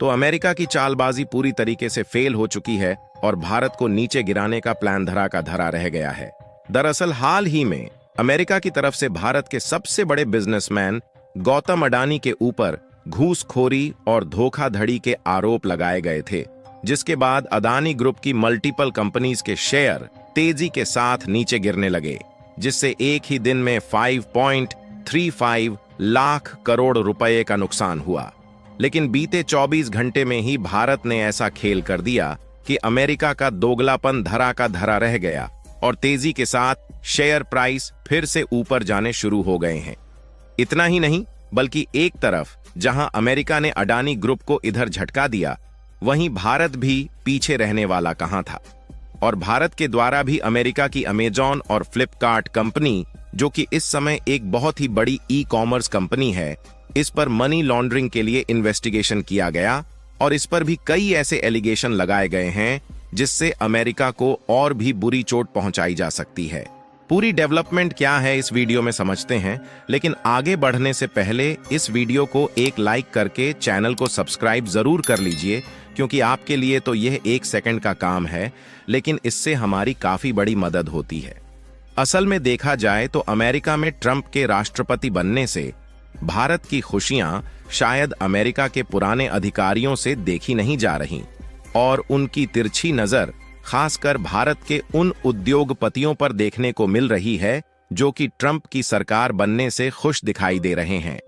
तो अमेरिका की चालबाजी पूरी तरीके से फेल हो चुकी है और भारत को नीचे गिराने का प्लान धरा का धरा रह गया है। दरअसल हाल ही में अमेरिका की तरफ से भारत के सबसे बड़े बिजनेसमैन गौतम अडानी के ऊपर घूसखोरी और धोखाधड़ी के आरोप लगाए गए थे, जिसके बाद अदानी ग्रुप की मल्टीपल कंपनीज के शेयर तेजी के साथ नीचे गिरने लगे, जिससे एक ही दिन में 5.35 लाख करोड़ रुपए का नुकसान हुआ। लेकिन बीते 24 घंटे में ही भारत ने ऐसा खेल कर दिया कि अमेरिका का दोगलापन धरा का धरा रह गया और तेजी के साथ शेयर प्राइस फिर से ऊपर जाने शुरू हो गए हैं। इतना ही नहीं, बल्कि एक तरफ जहां अमेरिका ने अडानी ग्रुप को इधर झटका दिया, वहीं भारत भी पीछे रहने वाला कहां था। और भारत के द्वारा भी अमेरिका की अमेजॉन और फ्लिपकार्ट कंपनी, जो कि इस समय एक बहुत ही बड़ी ई-कॉमर्स कंपनी है, इस पर मनी लॉन्ड्रिंग के लिए इन्वेस्टिगेशन किया गया और इस पर भी कई ऐसे एलिगेशन लगाए गए हैं जिससे अमेरिका को और भी बुरी चोट पहुंचाई जा सकती है। पूरी डेवलपमेंट क्या है इस वीडियो में समझते हैं, लेकिन आगे बढ़ने से पहले इस वीडियो को एक लाइक करके चैनल को सब्सक्राइब जरूर कर लीजिए, क्योंकि आपके लिए तो यह 1 सेकंड का काम है, लेकिन इससे हमारी काफी बड़ी मदद होती है। असल में देखा जाए तो अमेरिका में ट्रंप के राष्ट्रपति बनने से भारत की खुशियां शायद अमेरिका के पुराने अधिकारियों से देखी नहीं जा रही और उनकी तिरछी नजर खासकर भारत के उन उद्योगपतियों पर देखने को मिल रही है जो कि ट्रंप की सरकार बनने से खुश दिखाई दे रहे हैं।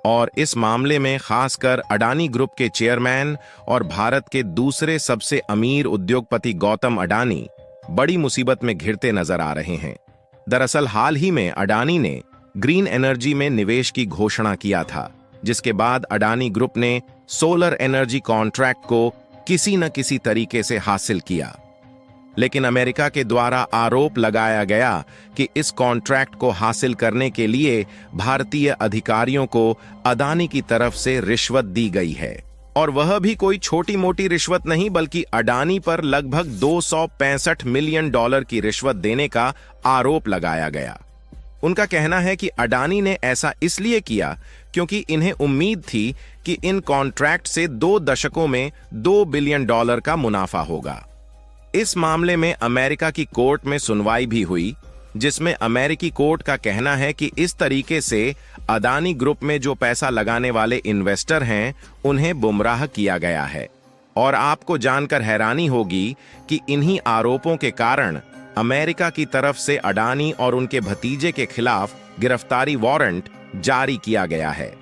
और इस मामले में खासकर अडानी ग्रुप के चेयरमैन और भारत के दूसरे सबसे अमीर उद्योगपति गौतम अडानी बड़ी मुसीबत में घिरते नजर आ रहे हैं। दरअसल हाल ही में अडानी ने ग्रीन एनर्जी में निवेश की घोषणा किया था, जिसके बाद अडानी ग्रुप ने सोलर एनर्जी कॉन्ट्रैक्ट को किसी न किसी तरीके से हासिल किया। लेकिन अमेरिका के द्वारा आरोप लगाया गया कि इस कॉन्ट्रैक्ट को हासिल करने के लिए भारतीय अधिकारियों को अडानी की तरफ से रिश्वत दी गई है, और वह भी कोई छोटी मोटी रिश्वत नहीं, बल्कि अडानी पर लगभग $265 मिलियन की रिश्वत देने का आरोप लगाया गया। उनका कहना है कि अडानी ने ऐसा इसलिए किया क्योंकि इन्हें उम्मीद थी कि इन कॉन्ट्रैक्ट से 2 दशकों में $2 बिलियन का मुनाफा होगा। इस मामले में अमेरिका की कोर्ट में सुनवाई भी हुई, जिसमें अमेरिकी कोर्ट का कहना है कि इस तरीके से अडानी ग्रुप में जो पैसा लगाने वाले इन्वेस्टर हैं, उन्हें गुमराह किया गया है। और आपको जानकर हैरानी होगी कि इन्हीं आरोपों के कारण अमेरिका की तरफ से अडानी और उनके भतीजे के खिलाफ गिरफ्तारी वारंट जारी किया गया है।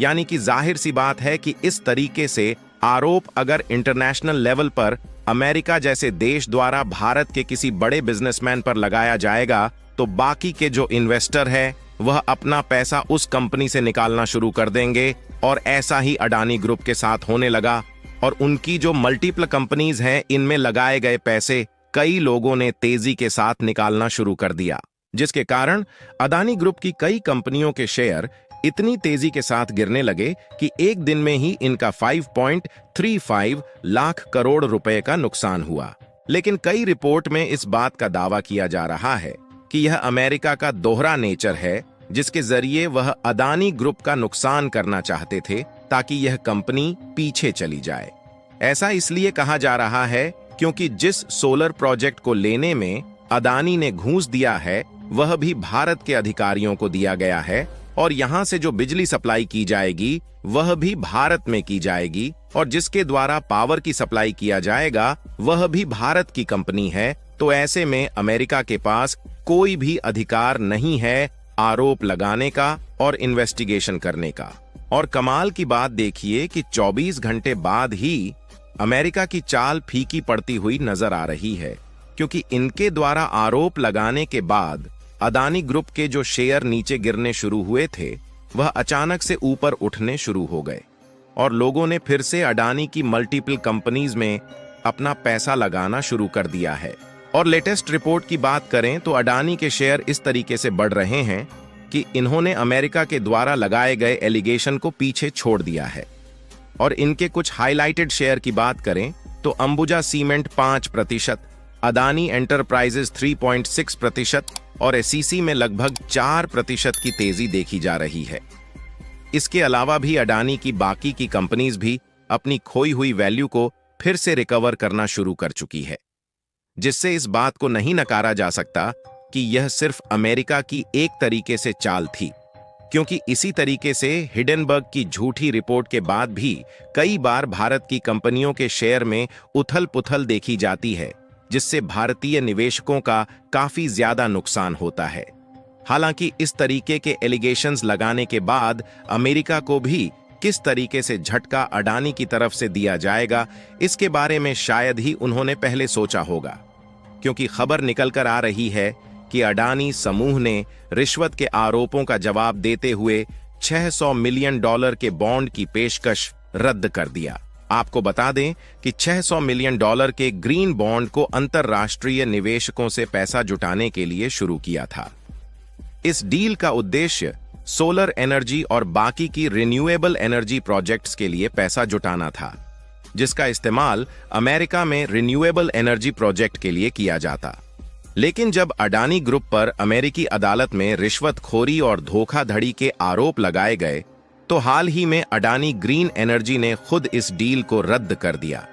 यानी कि जाहिर सी बात है कि इस तरीके से आरोप अगर इंटरनेशनल लेवल पर अमेरिका जैसे देश द्वारा भारत के किसी बड़े बिजनेसमैन पर लगाया जाएगा, तो बाकी के जो इन्वेस्टर है वह अपना पैसा उस कंपनी से निकालना शुरू कर देंगे। और ऐसा ही अडानी ग्रुप के साथ होने लगा और उनकी जो मल्टीपल कंपनीज हैं, इनमें लगाए गए पैसे कई लोगों ने तेजी के साथ निकालना शुरू कर दिया, जिसके कारण अडानी ग्रुप की कई कंपनियों के शेयर इतनी तेजी के साथ गिरने लगे कि एक दिन में ही इनका 5.35 लाख करोड़ रुपए का नुकसान हुआ। लेकिन कई रिपोर्ट में इस बात का दावा किया जा रहा है कि यह अमेरिका का दोहरा नेचर है, जिसके जरिए वह अडानी ग्रुप का नुकसान करना चाहते थे ताकि यह कंपनी पीछे चली जाए। ऐसा इसलिए कहा जा रहा है क्योंकि जिस सोलर प्रोजेक्ट को लेने में अडानी ने घूस दिया है, वह भी भारत के अधिकारियों को दिया गया है, और यहां से जो बिजली सप्लाई की जाएगी वह भी भारत में की जाएगी, और जिसके द्वारा पावर की सप्लाई किया जाएगा वह भी भारत की कंपनी है। तो ऐसे में अमेरिका के पास कोई भी अधिकार नहीं है आरोप लगाने का और इन्वेस्टिगेशन करने का। और कमाल की बात देखिए कि 24 घंटे बाद ही अमेरिका की चाल फीकी पड़ती हुई नजर आ रही है, क्योंकि इनके द्वारा आरोप लगाने के बाद अडानी ग्रुप के जो शेयर नीचे गिरने शुरू हुए थे, वह अचानक से ऊपर उठने शुरू हो गए और लोगों ने फिर से अडानी की मल्टीपल कंपनीज में अपना पैसा लगाना शुरू कर दिया है। और लेटेस्ट रिपोर्ट की बात करें तो अडानी के शेयर इस तरीके से बढ़ रहे हैं कि इन्होंने अमेरिका के द्वारा लगाए गए एलिगेशन को पीछे छोड़ दिया है। और इनके कुछ हाईलाइटेड शेयर की बात करें तो अंबुजा सीमेंट 5%, अडानी एंटरप्राइजेज 3.6% और एसईसी में लगभग 4% की तेजी देखी जा रही है। इसके अलावा भी अडानी की बाकी की कंपनीज भी अपनी खोई हुई वैल्यू को फिर से रिकवर करना शुरू कर चुकी है, जिससे इस बात को नहीं नकारा जा सकता कि यह सिर्फ अमेरिका की एक तरीके से चाल थी, क्योंकि इसी तरीके से हिडेनबर्ग की झूठी रिपोर्ट के बाद भी कई बार भारत की कंपनियों के शेयर में उथल-पुथल देखी जाती है, जिससे भारतीय निवेशकों का काफी ज्यादा नुकसान होता है। हालांकि इस तरीके के एलिगेशंस लगाने के बाद अमेरिका को भी किस तरीके से झटका अडानी की तरफ से दिया जाएगा, इसके बारे में शायद ही उन्होंने पहले सोचा होगा, क्योंकि खबर निकलकर आ रही है कि अडानी समूह ने रिश्वत के आरोपों का जवाब देते हुए $600 मिलियन के बॉन्ड की पेशकश रद्द कर दिया। आपको बता दें कि $600 मिलियन के ग्रीन बॉन्ड को अंतरराष्ट्रीय निवेशकों से पैसा जुटाने के लिए शुरू किया था। इस डील का उद्देश्य सोलर एनर्जी और बाकी की रिन्यूएबल एनर्जी प्रोजेक्ट्स के लिए पैसा जुटाना था, जिसका इस्तेमाल अमेरिका में रिन्यूएबल एनर्जी प्रोजेक्ट के लिए किया जाता। लेकिन जब अडानी ग्रुप पर अमेरिकी अदालत में रिश्वतखोरी और धोखाधड़ी के आरोप लगाए गए, तो हाल ही में अडानी ग्रीन एनर्जी ने खुद इस डील को रद्द कर दिया।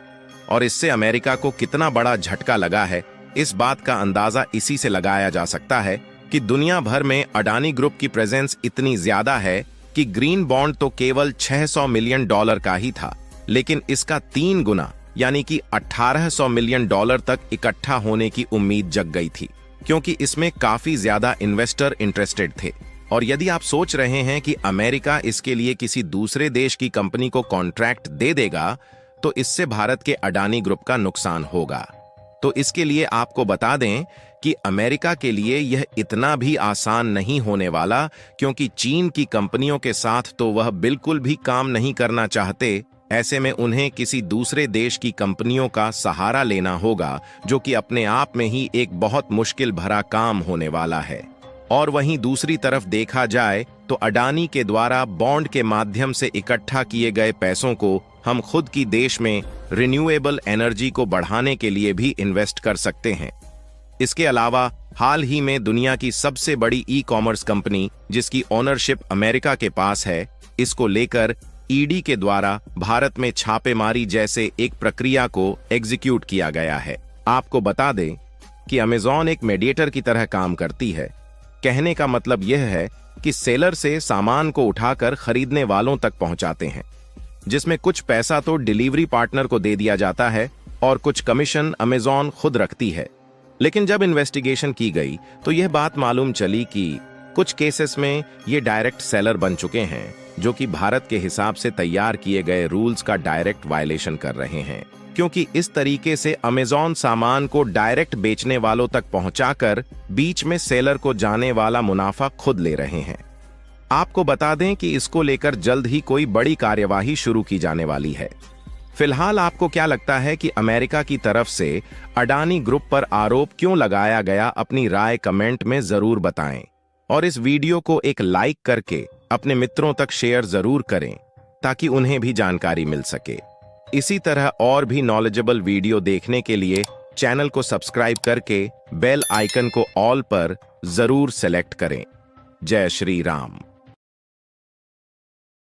और इससे अमेरिका को कितना बड़ा झटका लगा है, इस बात का अंदाजा इसी से लगाया जा सकता है कि दुनिया भर में अडानी ग्रुप की प्रेजेंस इतनी ज्यादा है कि ग्रीन बॉन्ड तो केवल $600 मिलियन का ही था, लेकिन इसका 3 गुना यानी कि $1800 मिलियन तक इकट्ठा होने की उम्मीद जग गई थी, क्योंकि इसमें काफी ज्यादा इन्वेस्टर इंटरेस्टेड थे। और यदि आप सोच रहे हैं कि अमेरिका इसके लिए किसी दूसरे देश की कंपनी को कॉन्ट्रैक्ट दे देगा, तो इससे भारत के अडानी ग्रुप का नुकसान होगा। तो इसके लिए आपको बता दें कि अमेरिका के लिए यह इतना भी आसान नहीं होने वाला, क्योंकि चीन की कंपनियों के साथ तो वह बिल्कुल भी काम नहीं करना चाहते। ऐसे में उन्हें किसी दूसरे देश की कंपनियों का सहारा लेना होगा, जो कि अपने आप में ही एक बहुत मुश्किल भरा काम होने वाला है। और वहीं दूसरी तरफ देखा जाए तो अडानी के द्वारा बॉन्ड के माध्यम से इकट्ठा किए गए पैसों को हम खुद की देश में रिन्यूएबल एनर्जी को बढ़ाने के लिए भी इन्वेस्ट कर सकते हैं। इसके अलावा हाल ही में दुनिया की सबसे बड़ी ई-कॉमर्स कंपनी, जिसकी ओनरशिप अमेरिका के पास है, इसको लेकर ईडी के द्वारा भारत में छापेमारी जैसे एक प्रक्रिया को एग्जीक्यूट किया गया है। आपको बता दें कि अमेज़न एक मीडिएटर की तरह काम करती है। कहने का मतलब यह है कि सेलर से सामान को उठाकर खरीदने वालों तक पहुंचाते हैं, जिसमें कुछ पैसा तो डिलीवरी पार्टनर को दे दिया जाता है और कुछ कमीशन अमेज़न खुद रखती है। लेकिन जब इन्वेस्टिगेशन की गई तो यह बात मालूम चली कि कुछ केसेस में ये डायरेक्ट सेलर बन चुके हैं, जो कि भारत के हिसाब से तैयार किए गए रूल्स का डायरेक्ट वायलेशन कर रहे हैं, क्योंकि इस तरीके से अमेज़न सामान को डायरेक्ट बेचने वालों तक पहुंचाकर बीच में सेलर को जाने वाला मुनाफा खुद ले रहे हैं। आपको बता दें कि इसको लेकर जल्द ही कोई बड़ी कार्यवाही शुरू की जाने वाली है। फिलहाल आपको क्या लगता है कि अमेरिका की तरफ से अडानी ग्रुप पर आरोप क्यों लगाया गया? अपनी राय कमेंट में जरूर बताएं और इस वीडियो को एक लाइक करके अपने मित्रों तक शेयर जरूर करें, ताकि उन्हें भी जानकारी मिल सके। इसी तरह और भी नॉलेजेबल वीडियो देखने के लिए चैनल को सब्सक्राइब करके बेल आइकन को ऑल पर जरूर सेलेक्ट करें। जय श्री राम।